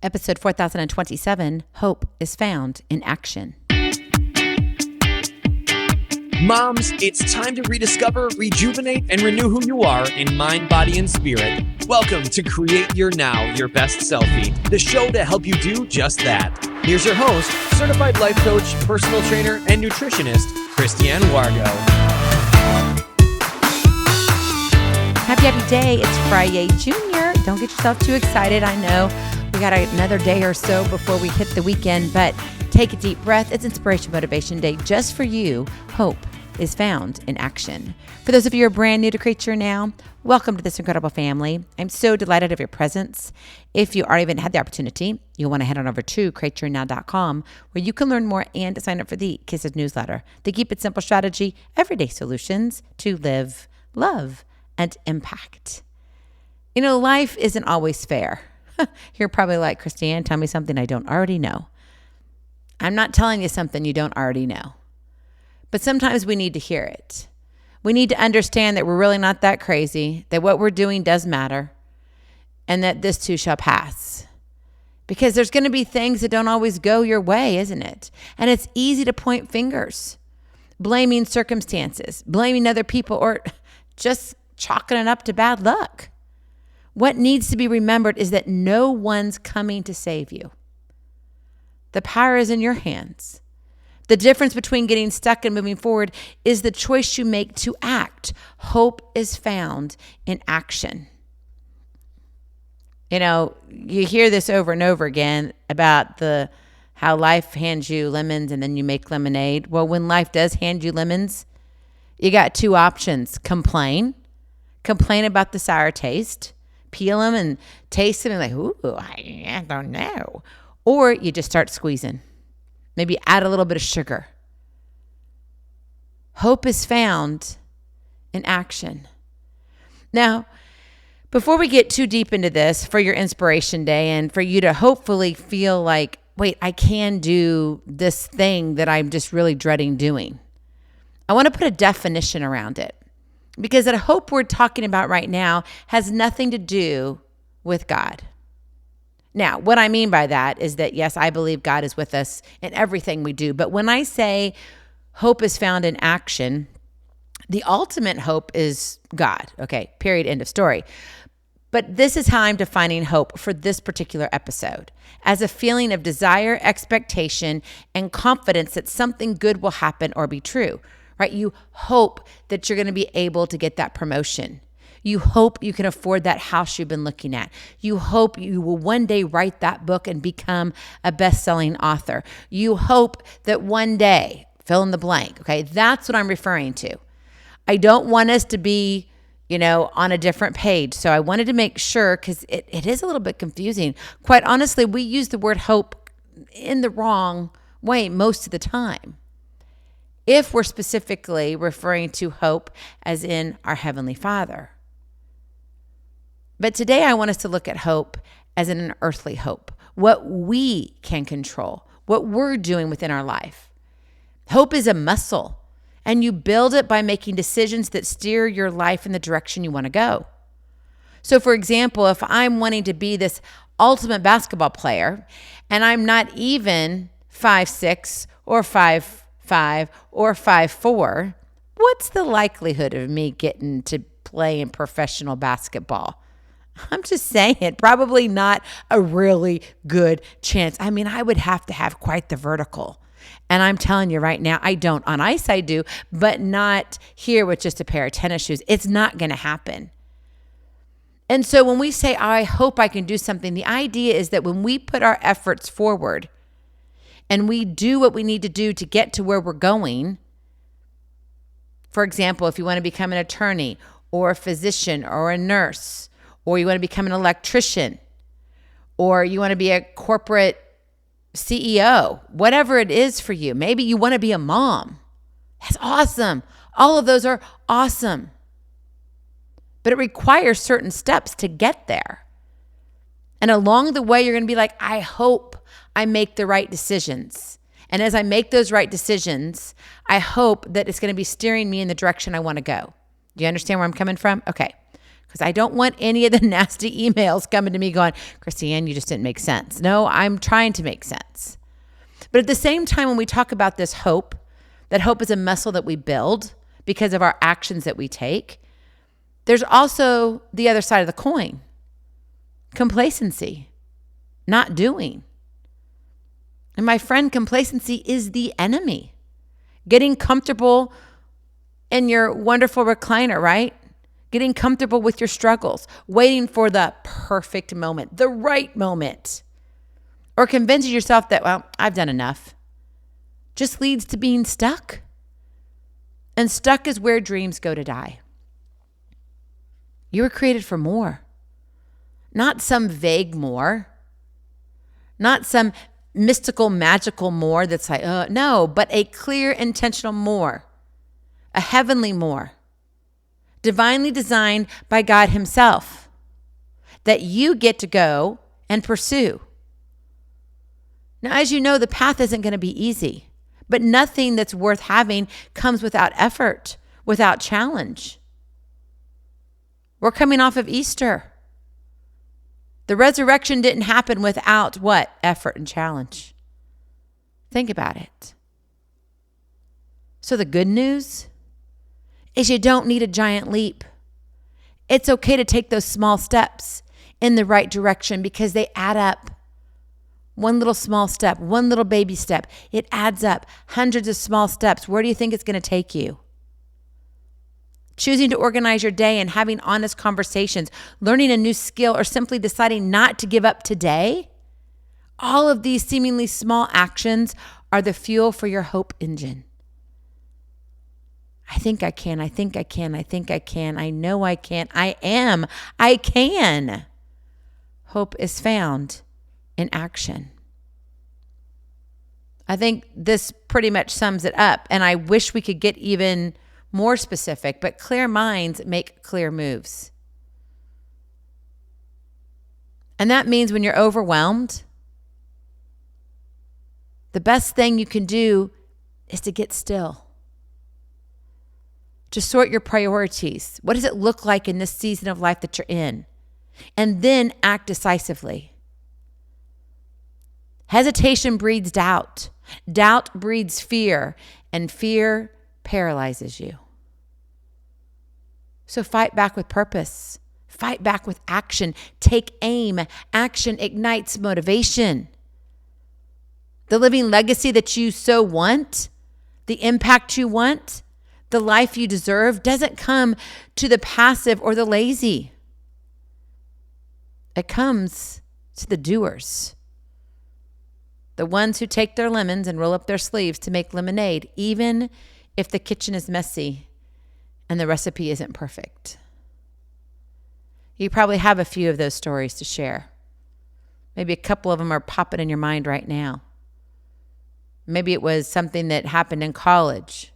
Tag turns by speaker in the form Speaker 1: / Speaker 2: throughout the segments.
Speaker 1: Episode 4027, Hope is Found in Action.
Speaker 2: Moms, it's time to rediscover, rejuvenate, and renew who you are in mind, body, and spirit. Welcome to Create Your Now, Your Best Selfie, the show to help you do just that. Here's your host, certified life coach, personal trainer, and nutritionist, Christiane Wargo.
Speaker 1: Happy day. It's Friday, Junior. Don't get yourself too excited. I know we got another day or so before we hit the weekend, but take a deep breath. It's Inspiration Motivation Day just for you. Hope is found in action. For those of you who are brand new to Create Your Now, welcome to this incredible family. I'm so delighted of your presence. If you already haven't had the opportunity, you'll want to head on over to createyournow.com where you can learn more and sign up for the Kisses newsletter. The Keep It Simple strategy, everyday solutions to live, love, and impact. You know, life isn't always fair. You're probably like, Christiane, tell me something I don't already know. I'm not telling you something you don't already know. But sometimes we need to hear it. We need to understand that we're really not that crazy, that what we're doing does matter, and that this too shall pass. Because there's going to be things that don't always go your way, isn't it? And it's easy to point fingers, blaming circumstances, blaming other people, or just chalking it up to bad luck. What needs to be remembered is that no one's coming to save you. The power is in your hands. The difference between getting stuck and moving forward is the choice you make to act. Hope is found in action. You know, you hear this over and over again about how life hands you lemons and then you make lemonade. Well, when life does hand you lemons, you got two options. Complain about the sour taste, peel them and taste them and like, ooh, I don't know. Or you just start squeezing. Maybe add a little bit of sugar. Hope is found in action. Now, before we get too deep into this for your Inspiration Day and for you to hopefully feel like, wait, I can do this thing that I'm just really dreading doing, I want to put a definition around it. Because the hope we're talking about right now has nothing to do with God. Now, what I mean by that is that, yes, I believe God is with us in everything we do. But when I say hope is found in action, the ultimate hope is God. Okay, period, end of story. But this is how I'm defining hope for this particular episode, as a feeling of desire, expectation, and confidence that something good will happen or be true. Right? You hope that you're going to be able to get that promotion. You hope you can afford that house you've been looking at. You hope you will one day write that book and become a best-selling author. You hope that one day, fill in the blank, okay? That's what I'm referring to. I don't want us to be, on a different page. So I wanted to make sure, because it is a little bit confusing. Quite honestly, we use the word hope in the wrong way most of the time. If we're specifically referring to hope as in our Heavenly Father. But today I want us to look at hope as in an earthly hope, what we can control, what we're doing within our life. Hope is a muscle, and you build it by making decisions that steer your life in the direction you want to go. So for example, if I'm wanting to be this ultimate basketball player, and I'm not even 5'6" or 5'5" or 5'4", what's the likelihood of me getting to play in professional basketball? I'm just saying, probably not a really good chance. I mean, I would have to have quite the vertical. And I'm telling you right now, I don't. On ice, I do, but not here with just a pair of tennis shoes. It's not going to happen. And so when we say, I hope I can do something, the idea is that when we put our efforts forward, and we do what we need to do to get to where we're going. For example, if you want to become an attorney or a physician or a nurse, or you want to become an electrician, or you want to be a corporate CEO, whatever it is for you. Maybe you want to be a mom. That's awesome. All of those are awesome. But it requires certain steps to get there. And along the way, you're going to be like, I hope I make the right decisions. And as I make those right decisions, I hope that it's going to be steering me in the direction I want to go. Do you understand where I'm coming from? Okay, because I don't want any of the nasty emails coming to me going, Christiane, you just didn't make sense. No, I'm trying to make sense. But at the same time, when we talk about this hope, that hope is a muscle that we build because of our actions that we take, there's also the other side of the coin, complacency, not doing. And my friend, complacency is the enemy. Getting comfortable in your wonderful recliner, right? Getting comfortable with your struggles, waiting for the perfect moment, the right moment, or convincing yourself that, well, I've done enough, just leads to being stuck. And stuck is where dreams go to die. You were created for more, not some vague more, not some mystical, magical more that's like, no, but a clear, intentional more, a heavenly more, divinely designed by God himself, that you get to go and pursue. Now, as you know, the path isn't going to be easy, but nothing that's worth having comes without effort, without challenge. We're coming off of Easter. The resurrection didn't happen without what? Effort and challenge. Think about it. So the good news is you don't need a giant leap. It's okay to take those small steps in the right direction because they add up. One little small step, one little baby step, it adds up. Hundreds of small steps. Where do you think it's going to take you? Choosing to organize your day and having honest conversations, learning a new skill, or simply deciding not to give up today, all of these seemingly small actions are the fuel for your hope engine. I think I can. I think I can. I think I can. I know I can. I am. I can. Hope is found in action. I think this pretty much sums it up. And I wish we could get even more specific, but clear minds make clear moves. And that means when you're overwhelmed, the best thing you can do is to get still. To sort your priorities. What does it look like in this season of life that you're in? And then act decisively. Hesitation breeds doubt. Doubt breeds fear, and fear paralyzes you. So fight back with purpose. Fight back with action. Take aim. Action ignites motivation. The living legacy that you so want, the impact you want, the life you deserve doesn't come to the passive or the lazy. It comes to the doers. The ones who take their lemons and roll up their sleeves to make lemonade, even if the kitchen is messy and the recipe isn't perfect. You probably have a few of those stories to share. Maybe a couple of them are popping in your mind right now. Maybe it was something that happened in college,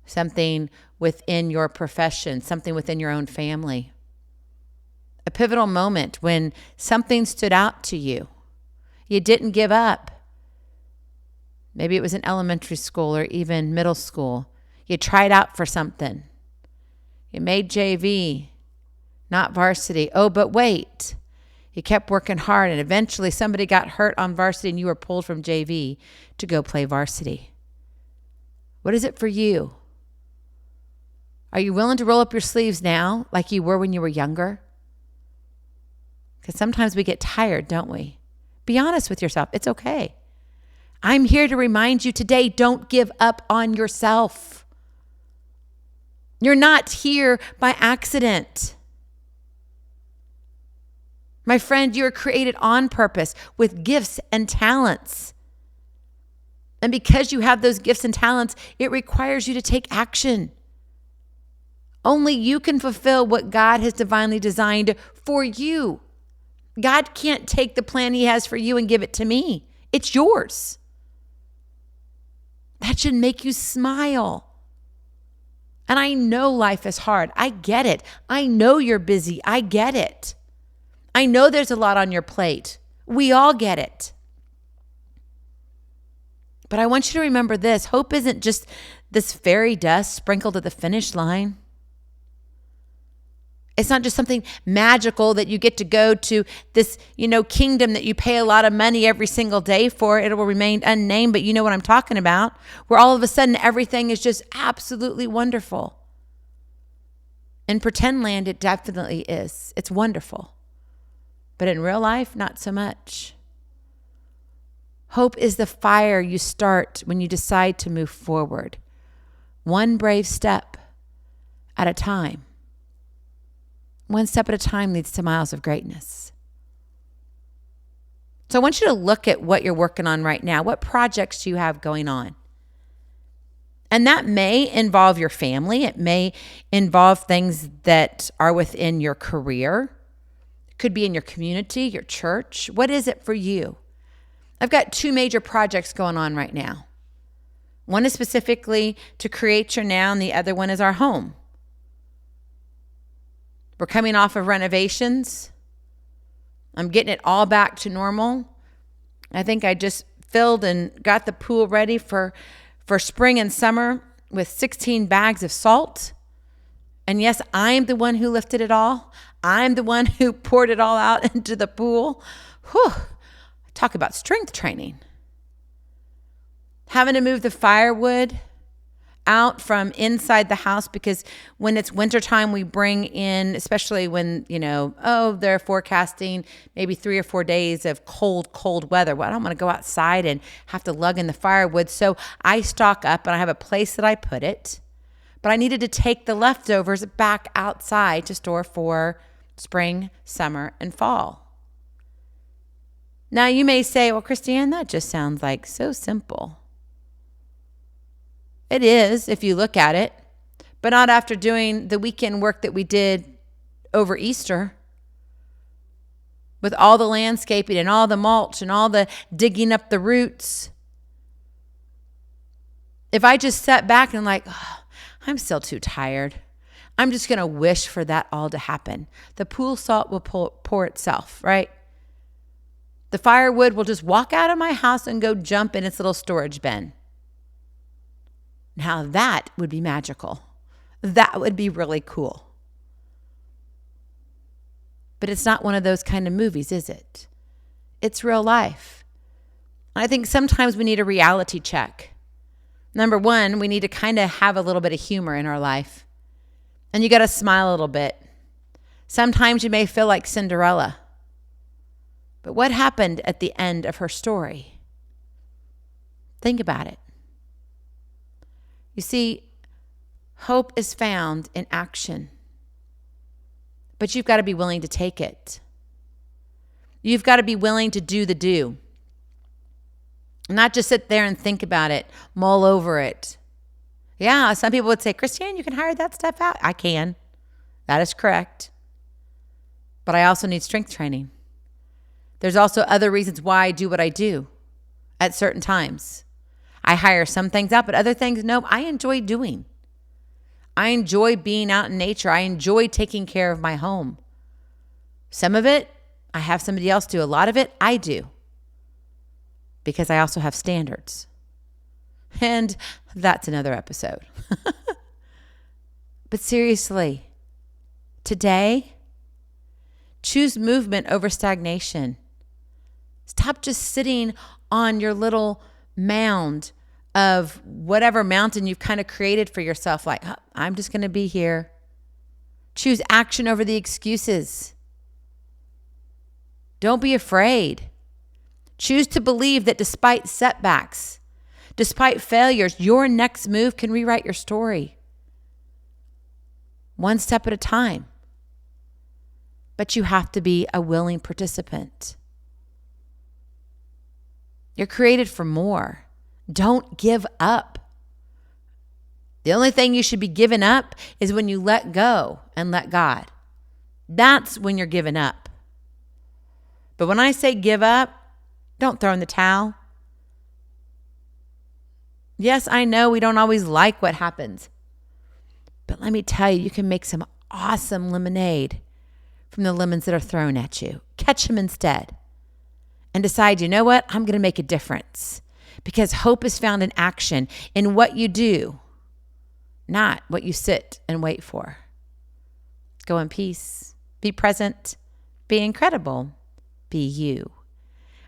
Speaker 1: something within your profession, something within your own family. A pivotal moment when something stood out to you. You didn't give up. Maybe it was in elementary school or even middle school. You tried out for something. You made JV, not varsity. Oh, but wait. You kept working hard and eventually somebody got hurt on varsity and you were pulled from JV to go play varsity. What is it for you? Are you willing to roll up your sleeves now like you were when you were younger? Because sometimes we get tired, don't we? Be honest with yourself. It's okay. I'm here to remind you today, don't give up on yourself. You're not here by accident. My friend, you are created on purpose with gifts and talents. And because you have those gifts and talents, it requires you to take action. Only you can fulfill what God has divinely designed for you. God can't take the plan he has for you and give it to me. It's yours. That should make you smile. And I know life is hard. I get it. I know you're busy. I get it. I know there's a lot on your plate. We all get it. But I want you to remember this. Hope isn't just this fairy dust sprinkled at the finish line. It's not just something magical that you get to go to this, kingdom that you pay a lot of money every single day for. It will remain unnamed, but you know what I'm talking about, where all of a sudden everything is just absolutely wonderful. In pretend land, it definitely is. It's wonderful. But in real life, not so much. Hope is the fire you start when you decide to move forward, one brave step at a time. One step at a time leads to miles of greatness. So I want you to look at what you're working on right now. What projects do you have going on? And that may involve your family. It may involve things that are within your career. It could be in your community, your church. What is it for you? I've got 2 major projects going on right now. One is specifically to create your now, and the other one is our home. We're coming off of renovations. I'm getting it all back to normal. I think I just filled and got the pool ready for spring and summer with 16 bags of salt. And yes, I'm the one who lifted it all. I'm the one who poured it all out into the pool. Whew. Talk about strength training. Having to move the firewood out from inside the house, because when it's wintertime, we bring in, especially when, they're forecasting maybe 3 or 4 days of cold weather. Well, I don't want to go outside and have to lug in the firewood. So I stock up and I have a place that I put it. But I needed to take the leftovers back outside to store for spring, summer, and fall. Now you may say, well, Christiane, that just sounds like so simple. It is, if you look at it, but not after doing the weekend work that we did over Easter with all the landscaping and all the mulch and all the digging up the roots. If I just sat back and I'm still too tired, I'm just going to wish for that all to happen. The pool salt will pour itself, right? The firewood will just walk out of my house and go jump in its little storage bin. Now that would be magical. That would be really cool. But it's not one of those kind of movies, is it? It's real life. And I think sometimes we need a reality check. Number one, we need to kind of have a little bit of humor in our life. And you got to smile a little bit. Sometimes you may feel like Cinderella. But what happened at the end of her story? Think about it. You see, hope is found in action, but you've got to be willing to take it. You've got to be willing to do the do. Not just sit there and think about it, mull over it. Yeah, some people would say, Christiane, you can hire that stuff out. I can. That is correct. But I also need strength training. There's also other reasons why I do what I do at certain times. I hire some things out, but other things, no, I enjoy doing. I enjoy being out in nature. I enjoy taking care of my home. Some of it, I have somebody else do. A lot of it, I do. Because I also have standards. And that's another episode. But seriously, today, choose movement over stagnation. Stop just sitting on your little mound of whatever mountain you've kind of created for yourself. Like, oh, I'm just going to be here. Choose action over the excuses. Don't be afraid. Choose to believe that despite setbacks, despite failures, your next move can rewrite your story. One step at a time. But you have to be a willing participant. You're created for more. Don't give up. The only thing you should be giving up is when you let go and let God. That's when you're giving up. But when I say give up, don't throw in the towel. Yes, I know we don't always like what happens. But let me tell you, you can make some awesome lemonade from the lemons that are thrown at you. Catch them instead. And decide, you know what? I'm going to make a difference. Because hope is found in action, in what you do, not what you sit and wait for. Go in peace. Be present. Be incredible. Be you.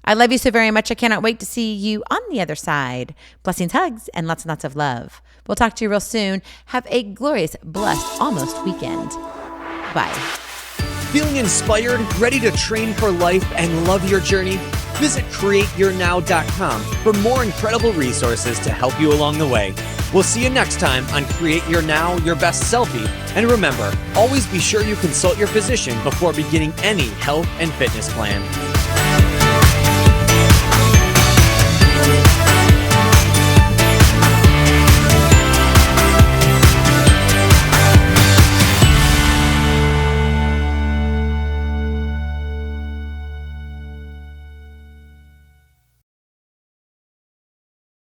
Speaker 1: I love you so very much. I cannot wait to see you on the other side. Blessings, hugs, and lots and lots of love. We'll talk to you real soon. Have a glorious, blessed, almost weekend. Bye.
Speaker 2: Feeling inspired, ready to train for life and love your journey? Visit createyournow.com for more incredible resources to help you along the way. We'll see you next time on Create Your Now, Your Best Selfie. And remember, always be sure you consult your physician before beginning any health and fitness plan.